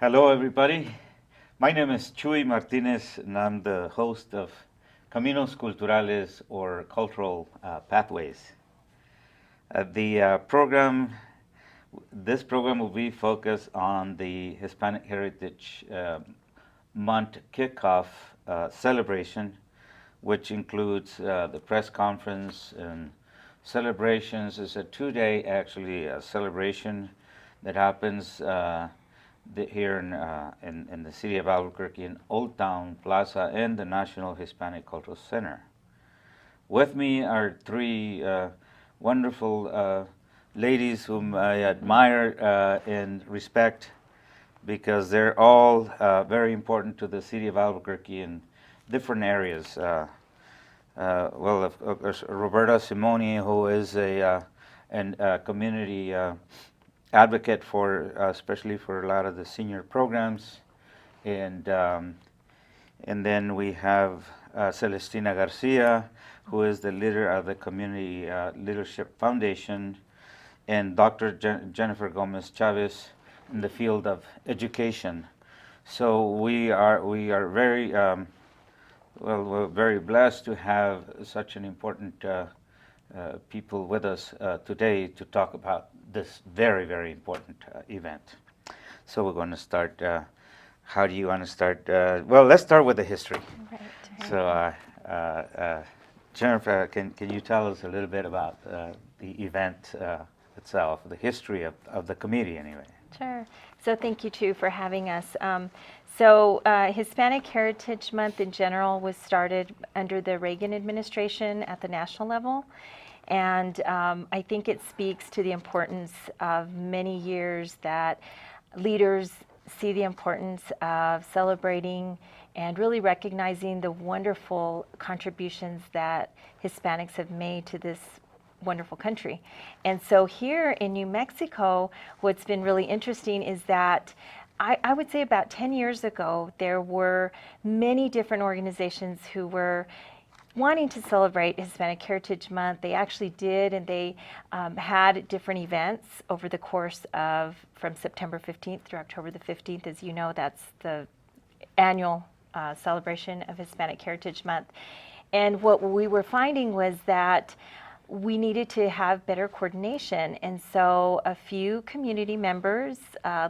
Hello, everybody. My name is Chuy Martinez, and I'm the host of Caminos Culturales, or Cultural Pathways. This program will be focused on the Hispanic Heritage Month kickoff celebration, which includes the press conference and celebrations. It's a 2-day actually celebration that happens here in the city of Albuquerque, in Old Town Plaza and the National Hispanic Cultural Center. With me are three wonderful ladies whom I admire and respect, because they're all very important to the city of Albuquerque in different areas. Of course, Roberta Simony, who is a community advocate for, especially for a lot of the senior programs, and then we have Celestina Garcia, who is the leader of the Community Leadership Foundation, and Dr. Jennifer Gomez-Chavez in the field of education. So we are very we're very blessed to have such an important people with us today to talk about this very, very important event. So we're going to start. How do you want to start? Well, let's start with the history. Right. So, Jennifer, can you tell us a little bit about the event itself, the history of the committee, anyway? Sure. So thank you, too, for having us. Hispanic Heritage Month in general was started under the Reagan administration at the national level. And I think it speaks to the importance of many years that leaders see the importance of celebrating and really recognizing the wonderful contributions that Hispanics have made to this wonderful country. And so here in New Mexico, what's been really interesting is that I would say about 10 years ago, there were many different organizations who were wanting to celebrate Hispanic Heritage Month. They actually did, and they had different events over the course of from September 15th through October the 15th. As you know, that's the annual celebration of Hispanic Heritage Month. And what we were finding was that we needed to have better coordination. And so a few community members,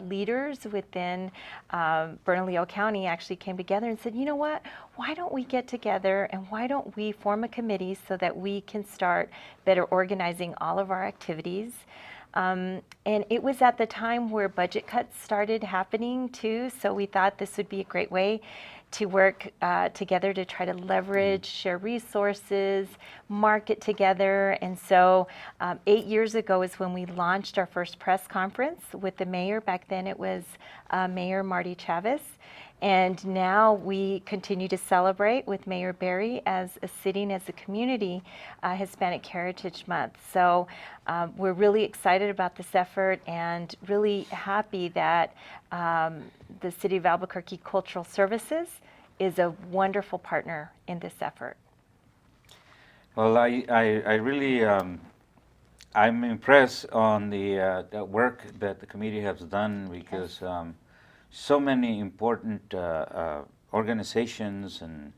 leaders within Bernalillo County actually came together and said, you know what, why don't we get together and why don't we form a committee so that we can start better organizing all of our activities. And it was at the time where budget cuts started happening too, so we thought this would be a great way to work together to try to leverage, share resources, market together. And so 8 years ago is when we launched our first press conference with the mayor. Back then it was Mayor Chavez. And now we continue to celebrate with Mayor Berry as sitting as a community Hispanic Heritage Month. So we're really excited about this effort and really happy that the City of Albuquerque Cultural Services is a wonderful partner in this effort. Well, I really I'm impressed on the work that the committee has done, because so many important organizations and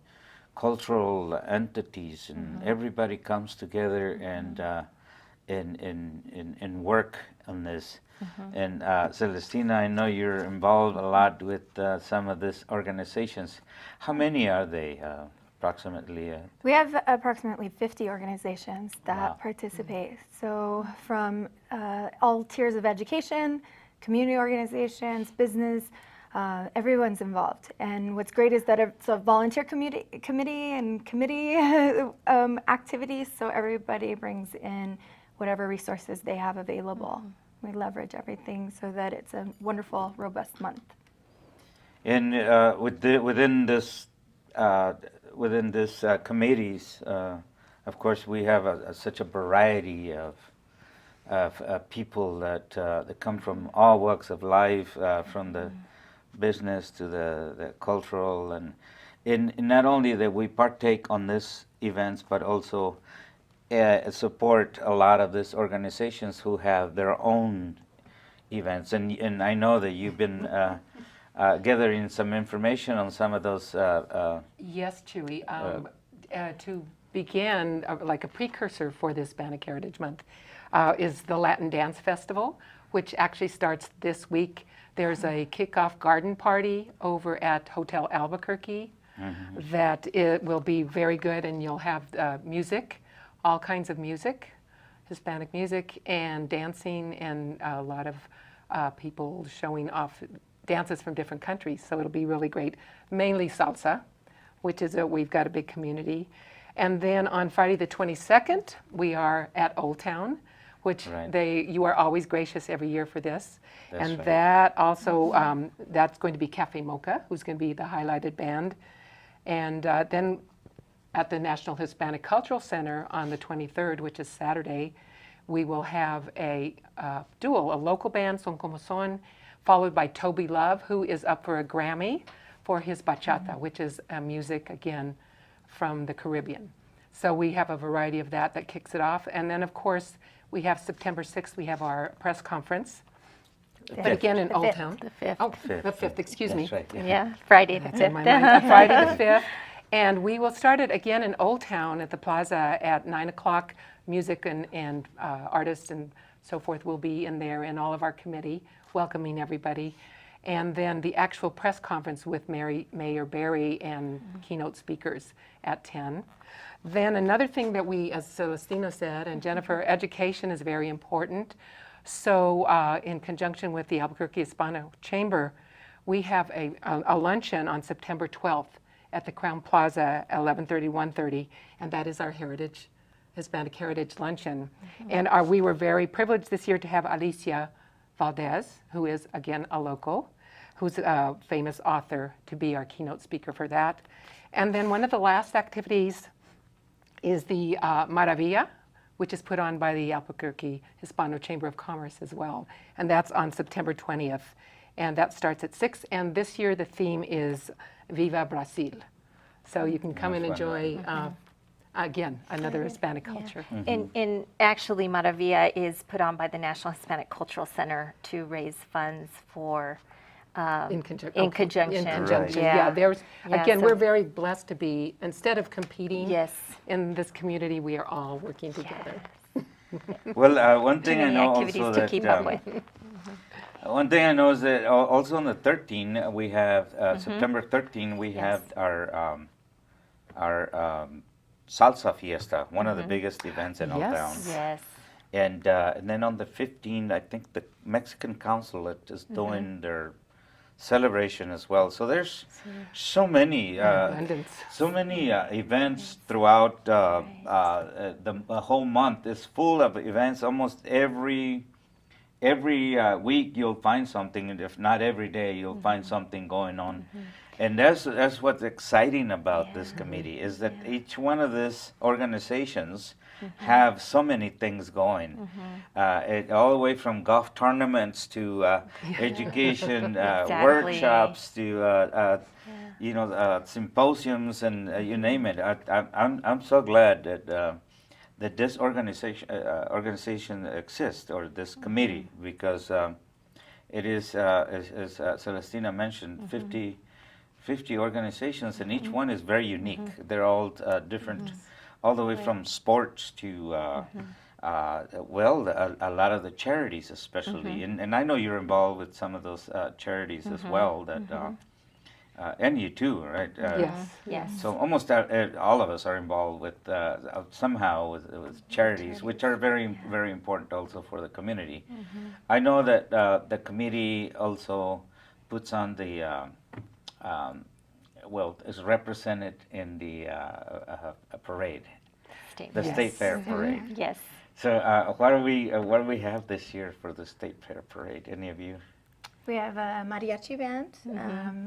cultural entities, and everybody comes together and work on this. And Celestina, I know you're involved a lot with some of these organizations. How many are they, approximately? We have approximately 50 organizations that Wow. participate. So from all tiers of education, community organizations, business, everyone's involved. And what's great is that it's a volunteer committee activities, so everybody brings in whatever resources they have available. We leverage everything so that it's a wonderful, robust month. And within this committees, of course, we have such a variety of people that come from all walks of life, from the business to the cultural, and in not only that we partake on these events, but also support a lot of these organizations who have their own events. And I know that you've been gathering some information on some of those. Yes, Chuy. To begin, like a precursor for this Hispanic Heritage Month, is the Latin Dance Festival, which actually starts this week. There's a kickoff garden party over at Hotel Albuquerque that it will be very good, and you'll have music, all kinds of music, Hispanic music and dancing, and a lot of people showing off dances from different countries. So it'll be really great. Mainly salsa, which is we've got a big community. And then on Friday the 22nd, we are at Old Town, which you are always gracious every year for this. That's and right. that also, that's going to be Cafe Mocha, who's going to be the highlighted band. And then at the National Hispanic Cultural Center on the 23rd, which is Saturday, we will have a duel, a local band, Son Como Son, followed by Toby Love, who is up for a Grammy for his bachata, which is music, again, from the Caribbean. So we have a variety of that kicks it off. And then, of course, we have September 6th, we have our press conference, but again in Old Town. The 5th. Oh, the 5th, excuse me. That's right. Yeah, Friday the That's in 5th. my mind. Friday the 5th. And we will start it again in Old Town at the plaza at 9 o'clock. Music and artists and so forth will be in there, and all of our committee welcoming everybody. And then the actual press conference with Mayor Berry and keynote speakers at 10. Then another thing that we, as Celestina said, and Jennifer, education is very important. So in conjunction with the Albuquerque Hispanic Chamber, we have a luncheon on September 12th at the Crown Plaza, 11:30, 1:30, and that is our Hispanic Heritage Luncheon. And we were very privileged this year to have Alicia Valdez, who is, again, a local, who's a famous author, to be our keynote speaker for that. And then one of the last activities is the Maravilla, which is put on by the Albuquerque Hispano Chamber of Commerce as well. And that's on September 20th. And that starts at 6. And this year the theme is Viva Brasil. So you can come and enjoy, again, another Hispanic culture. And actually, Maravilla is put on by the National Hispanic Cultural Center to raise funds for In conjunction. in conjunction. Right. Yeah, there's, Yeah, again, so- we're very blessed to be, instead of competing Yes. in this community, we are all working together. Well, one thing I Many know activities also to keep up with. one thing I know is that also on the 13th we have September 13th we have our salsa fiesta, one of the biggest events in Old Yes. Town. Yes. And then on the 15th, I think the Mexican consulate is doing their celebration as well. So there's so many Abundance. events throughout the whole month. Is full of events. Almost every week you'll find something, and if not every day, you'll find something going on. And that's what's exciting about this committee, is that each one of these organizations have so many things going, all the way from golf tournaments to education Exactly. workshops to symposiums and you name it. I'm so glad that this organization exists, or this committee, because it is, as Celestina mentioned, 50 organizations, and each one is very unique. They're all different, all the way from sports to, a lot of the charities especially. And I know you're involved with some of those charities as well, that, and you too, right? Yes. Yes. So almost all of us are involved with somehow with charities, which are very, very important also for the community. I know that the committee also puts on the is represented in the parade, the Yes. State Fair parade. Yes. So what do we have this year for the State Fair parade? Any of you? We have a mariachi band,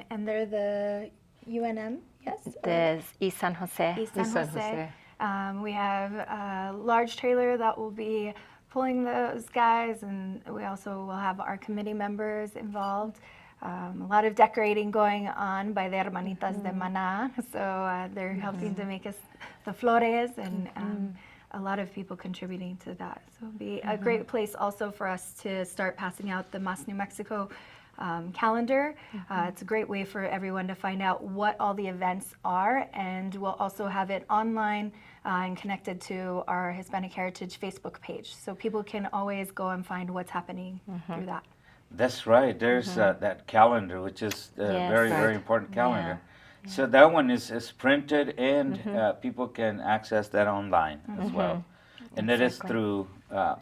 and they're the UNM, yes? The East San Jose. East San San Jose. Jose. We have a large trailer that will be pulling those guys, and we also will have our committee members involved. A lot of decorating going on by the Hermanitas de Maná, so they're helping to make us the flores, and a lot of people contributing to that. So it'll be a great place also for us to start passing out the Mas New Mexico calendar. It's a great way for everyone to find out what all the events are, and we'll also have it online and connected to our Hispanic Heritage Facebook page. So people can always go and find what's happening through that. That's right. There's that calendar, which is a Yes. very, Right. very important calendar. So that one is printed, and people can access that online as well. And it is Exactly. through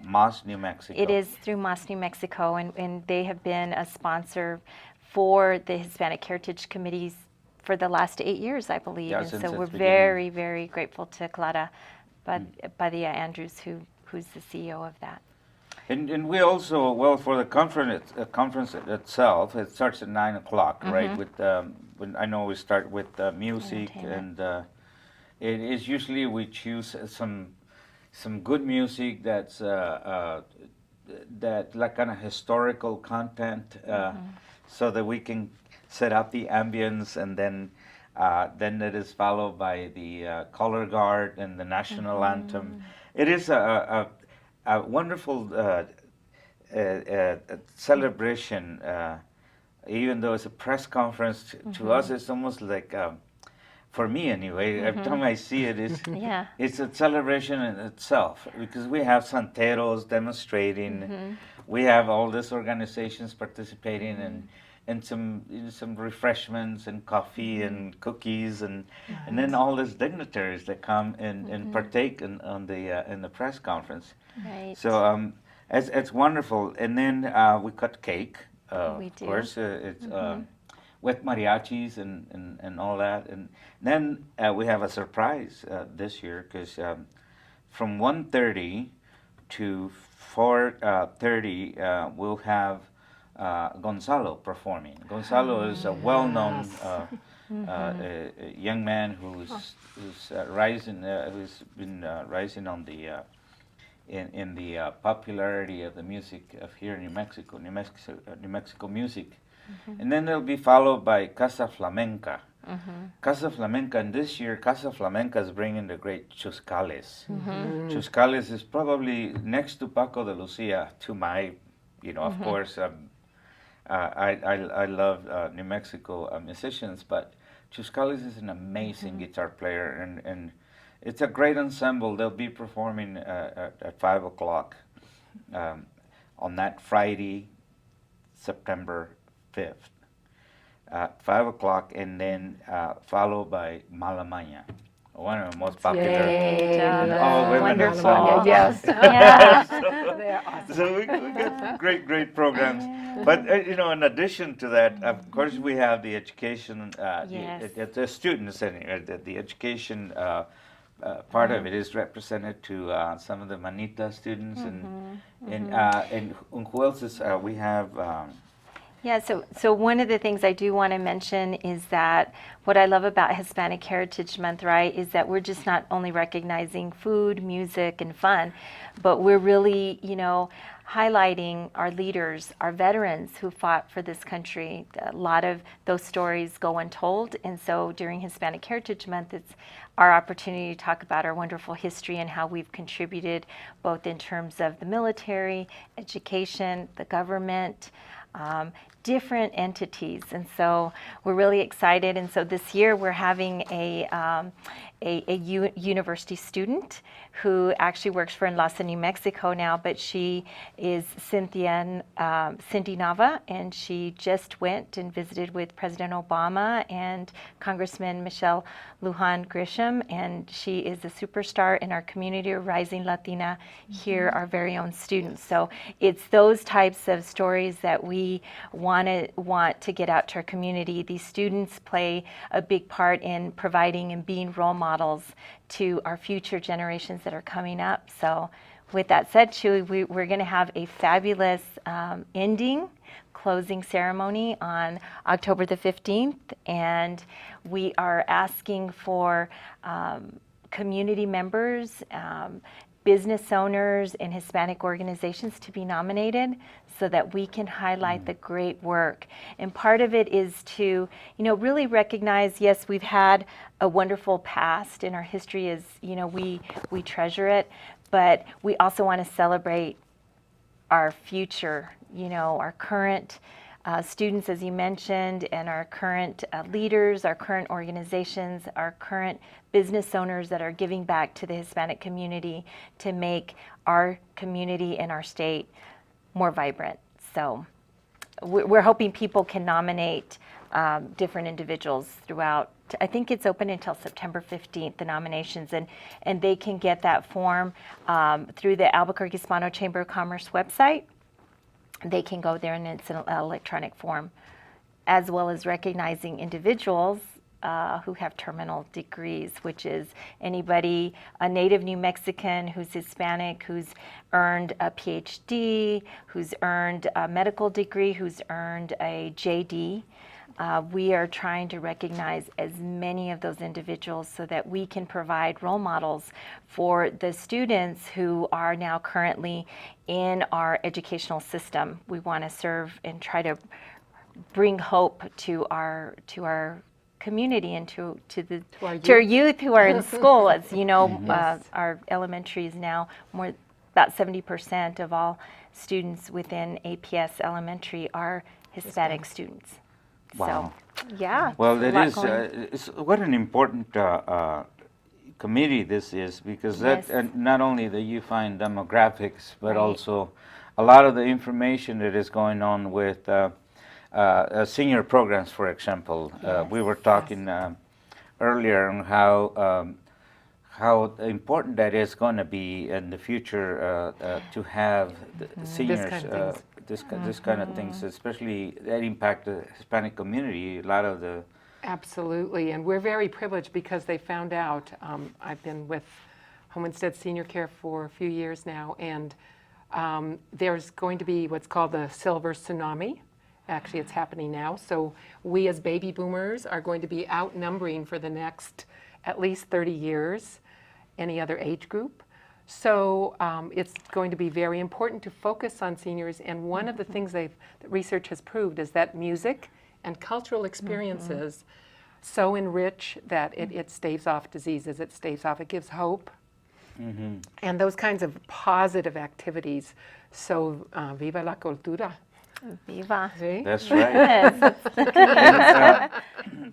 Mas New Mexico. It is through Mas New Mexico, and they have been a sponsor for the Hispanic Heritage Committees for the last 8 years, I believe. Yeah, and since so its we're beginning. very, very grateful to Clara Padilla Andrews, who's the CEO of that. And we also, well, for the conference itself, it starts at 9 o'clock, right? With when I know we start with music, Entertainment. and it is usually we choose some good music that's that like kind of historical content, so that we can set up the ambience, and then it is followed by the color guard and the national anthem. It is a wonderful celebration, even though it's a press conference. To us, it's almost like, for me anyway, every time I see it, Yeah. it's a celebration in itself, because we have santeros demonstrating, we have all these organizations participating, and some refreshments and coffee and cookies, and then all these dignitaries that come and partake in the press conference. Right. So it's wonderful. And then we cut cake. We Of do. course, it's with mariachis and all that. And then we have a surprise this year, because from 1:30 to 4:30 we'll have Gonzalo performing. Gonzalo is a well-known a young man who's rising, who's been rising on the in the popularity of the music of here in New Mexico music. And then it'll be followed by Casa Flamenca. Casa Flamenca, and this year Casa Flamenca is bringing the great Chuscales. Chuscales is probably next to Paco de Lucia, to my, of course, I love New Mexico musicians, but Chuscales is an amazing guitar player, and it's a great ensemble. They'll be performing at 5 o'clock on that Friday, September 5th. 5 o'clock, and then followed by Malamaña, one of the most popular. Yay. all women Wonderful. ensembles. Yes. Yeah. They're awesome. So we got some great programs. But in addition to that, of course, we have the education, Yes. the students, the education part of it is represented to some of the Manita students, and who else is we have. Yeah, so one of the things I do want to mention is that what I love about Hispanic Heritage Month, right, is that we're just not only recognizing food, music, and fun, but we're really, highlighting our leaders, our veterans who fought for this country. A lot of those stories go untold, and so during Hispanic Heritage Month, it's our opportunity to talk about our wonderful history and how we've contributed both in terms of the military, education, the government, different entities, and so we're really excited. And so this year we're having a university student who actually works for Enlace New Mexico now, but she is Cindy Nava, and she just went and visited with President Obama and Congressman Michelle Lujan Grisham, and she is a superstar in our community, a rising Latina here, our very own students. So it's those types of stories that we want to get out to our community. These students play a big part in providing and being role models to our future generations that are coming up. So with that said, Chuy, we're going to have a fabulous closing ceremony on October the 15th, and we are asking for community members, business owners and Hispanic organizations to be nominated so that we can highlight the great work. And part of it is to, really recognize, yes, we've had a wonderful past and our history is, we treasure it, but we also want to celebrate our future, our current students, as you mentioned, and our current leaders, our current organizations, our current business owners that are giving back to the Hispanic community to make our community and our state more vibrant. So we're hoping people can nominate different individuals throughout. I think it's open until September 15th, the nominations, and they can get that form through the Albuquerque Hispano Chamber of Commerce website. They can go there and it's an electronic form, as well as recognizing individuals who have terminal degrees, which is anybody, a native New Mexican who's Hispanic, who's earned a PhD, who's earned a medical degree, who's earned a JD. We are trying to recognize as many of those individuals so that we can provide role models for the students who are now currently in our educational system. We want to serve and try to bring hope to our community and to our youth who are in school. As you know, our elementary is now about 70% of all students within APS elementary are Hispanic students. Wow. So, yeah. Well, what an important committee this is, because that not only that you find demographics, but also a lot of the information that is going on with senior programs, for example. We were talking earlier on how important that is going to be in the future to have the seniors. This kind of things, especially that impact the Hispanic community, a lot of the... Absolutely, and we're very privileged because they found out. I've been with Home Instead Senior Care for a few years now, and there's going to be what's called the Silver Tsunami. Actually, it's happening now. So we as baby boomers are going to be outnumbering for the next at least 30 years any other age group. So it's going to be very important to focus on seniors, and one of the things that research has proved is that music and cultural experiences so enrich that it staves off diseases, it gives hope, and those kinds of positive activities. So viva la cultura. Viva. See? That's right.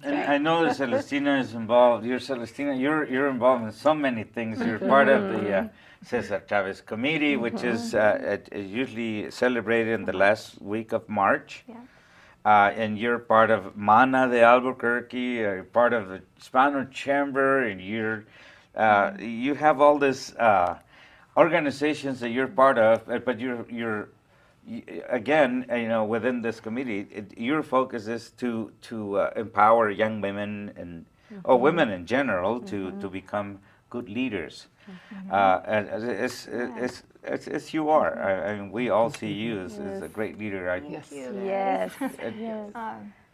And I know that Celestina is involved. You're involved in so many things. You're part of the Cesar Chavez Committee, which is usually celebrated in the last week of March. Yeah. And you're part of MANA de Albuquerque. You're part of the Hispano Chamber, and you have all these organizations that you're part of. But you're again, within this committee, your focus is to empower young women and or women in general to become good leaders. And as you are, I mean, we all see you as a great leader. Thank you. Yes.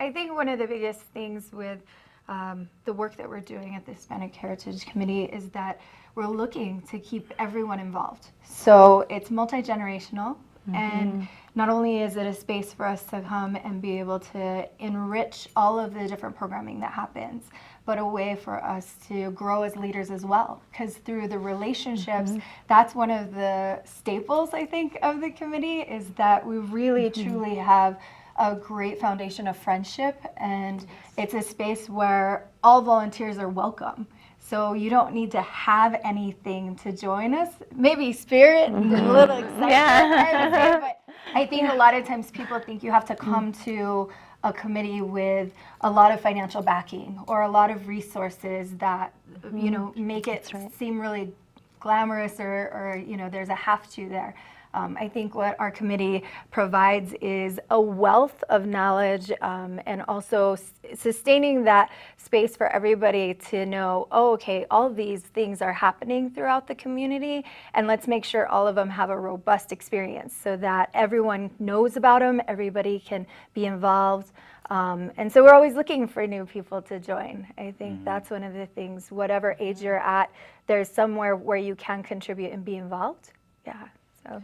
I think one of the biggest things with the work that we're doing at the Hispanic Heritage Committee is that we're looking to keep everyone involved. So it's multi-generational. And not only is it a space for us to come and be able to enrich all of the different programming that happens, but a way for us to grow as leaders as well. Because through the relationships, that's one of the staples, I think, of the committee, is that we really, truly have a great foundation of friendship. And it's a space where all volunteers are welcome. So you don't need to have anything to join us. Maybe spirit, a little excitement, but I think a lot of times people think you have to come to a committee with a lot of financial backing or a lot of resources that make it seem really glamorous or there's a have to there. I think what our committee provides is a wealth of knowledge and also sustaining that space for everybody to know, oh, okay, all these things are happening throughout the community, and let's make sure all of them have a robust experience so that everyone knows about them, everybody can be involved. And so we're always looking for new people to join. I think that's one of the things, whatever age you're at, there's somewhere where you can contribute and be involved. Yeah, so.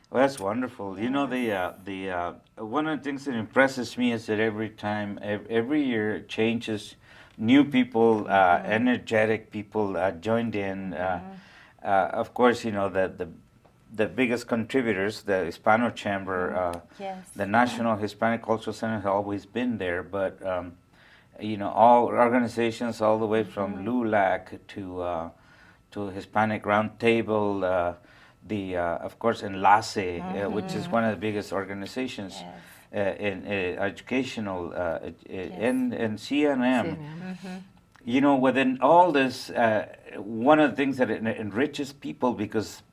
Well, that's wonderful. You know, the one of the things that impresses me is that every year it changes. New people, energetic people joined in. Of course, you know the biggest contributors, the Hispano Chamber, Yes. the National Hispanic Cultural Center has always been there, but you know, all organizations all the way from LULAC to Hispanic Roundtable, of course Enlace, which is one of the biggest organizations in educational, and CNN. You know, within all this, one of the things that enriches people, because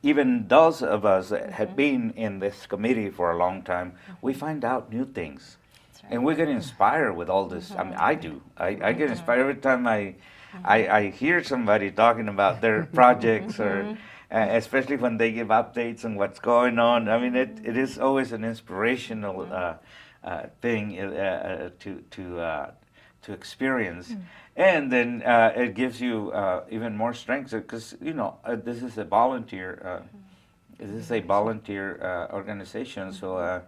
even those of us that have been in this committee for a long time, we find out new things. And we get inspired with all this. I mean, I do. I get inspired every time I hear somebody talking about their projects, or especially when they give updates on what's going on. I mean, it is always an inspirational thing to experience. And then it gives you even more strength, because you know this is a volunteer. This is a volunteer organization, so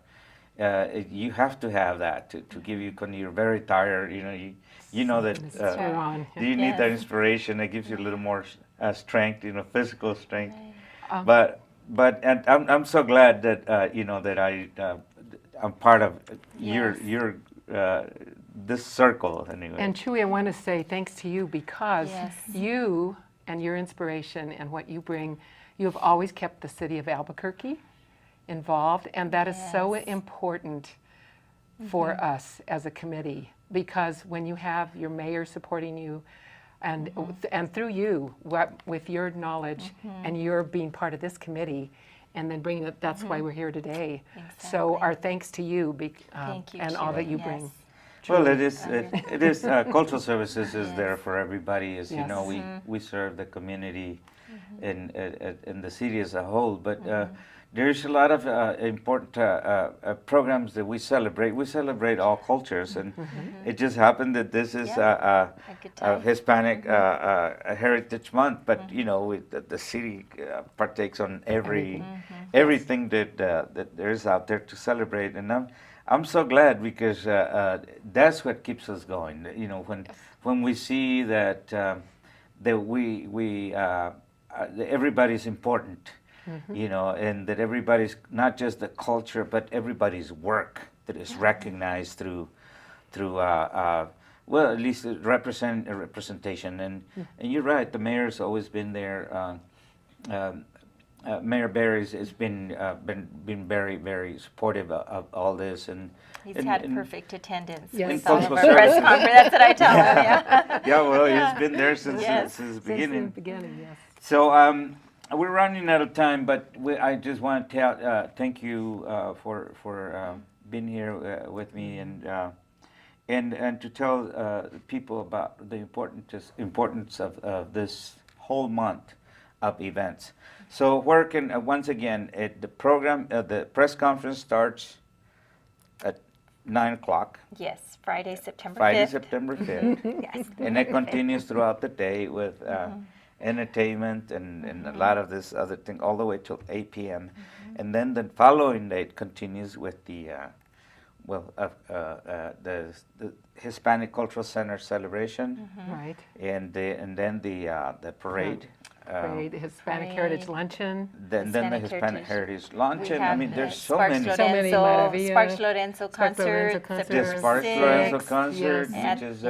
you have to have that to give you when you're very tired. You know that you need that inspiration. It gives you a little more strength, you know, physical strength. But and I'm so glad that you know that I'm part of your this circle anyway. And Chuy, I want to say thanks to you, because you and your inspiration and what you bring, you have always kept the city of Albuquerque involved, and that is so important for us as a committee, because when you have your mayor supporting you, and through you, with your knowledge and your being part of this committee, and then bringing it, that's why we're here today. So our thanks to you, Thank you, and all that you Yes. bring. Well, it is cultural services is there for everybody. As you know, we serve the community in the city as a whole, but there's a lot of important programs that we celebrate. We celebrate all cultures, and it just happened that this is a Hispanic Heritage Month. But you know, the city partakes on everything that there is out there to celebrate, and I'm so glad, because that's what keeps us going. You know, when we see that that everybody's important, you know, and that everybody's not just the culture, but everybody's work that is recognized through well, at least representation. And you're right, the mayor's always been there. Mayor Barry's has been very, very supportive of all this, and He's had perfect attendance Yes. with all of Cultural our press services. conferences. That's what I tell him. Yeah. yeah, well, he's been there since Yes. the Since the beginning. beginning, yes. So we're running out of time, but I just want to thank you for being here with me, and to tell people about the importance of this whole month of events. So where can once again the program, the press conference starts at 9 o'clock. Yes, Friday, September 5th. Friday, September 5th. Yes. And it continues throughout the day with entertainment and a lot of this other thing all the way till 8 p.m. And then the following day it continues with the Hispanic Cultural Center celebration, Right. and then the parade. Parade, Hispanic Parade. Heritage Luncheon. Then the Hispanic Hispanic Heritage. Heritage Luncheon. I mean, there's so Sparks many. So many, Lorenzo, Maravilla. Sparks Lorenzo Sparks Lorenzo concert, concert. The September Sparks 6th. Lorenzo concert, At- which is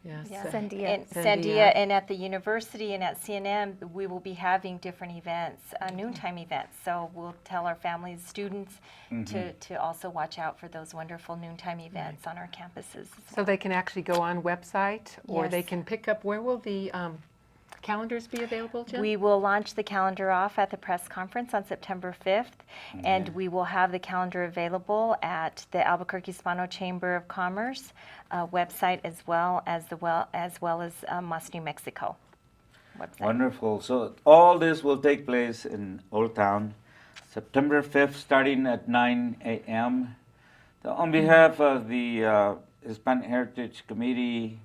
Yes. Sandia. At Sandia and at the university and at CNM, we will be having different events, noontime events. So we'll tell our families, students, to also watch out for those wonderful noontime events on our campuses. So they can actually go on website, or they Yes. can pick up, where will the calendars be available, Jen? We will launch the calendar off at the press conference on September 5th, and we will have the calendar available at the Albuquerque Hispano Chamber of Commerce website as well as Must New Mexico website. Wonderful. So all this will take place in Old Town, September 5th, starting at 9 a.m. So on behalf of the Hispanic Heritage Committee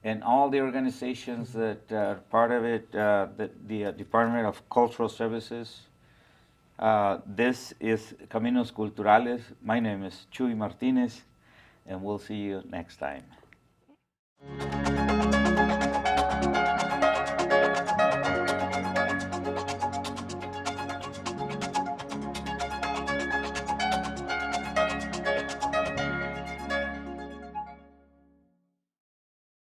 and all the organizations that are part of it, the Department of Cultural Services, this is Caminos Culturales. My name is Chuy Martinez, and we'll see you next time.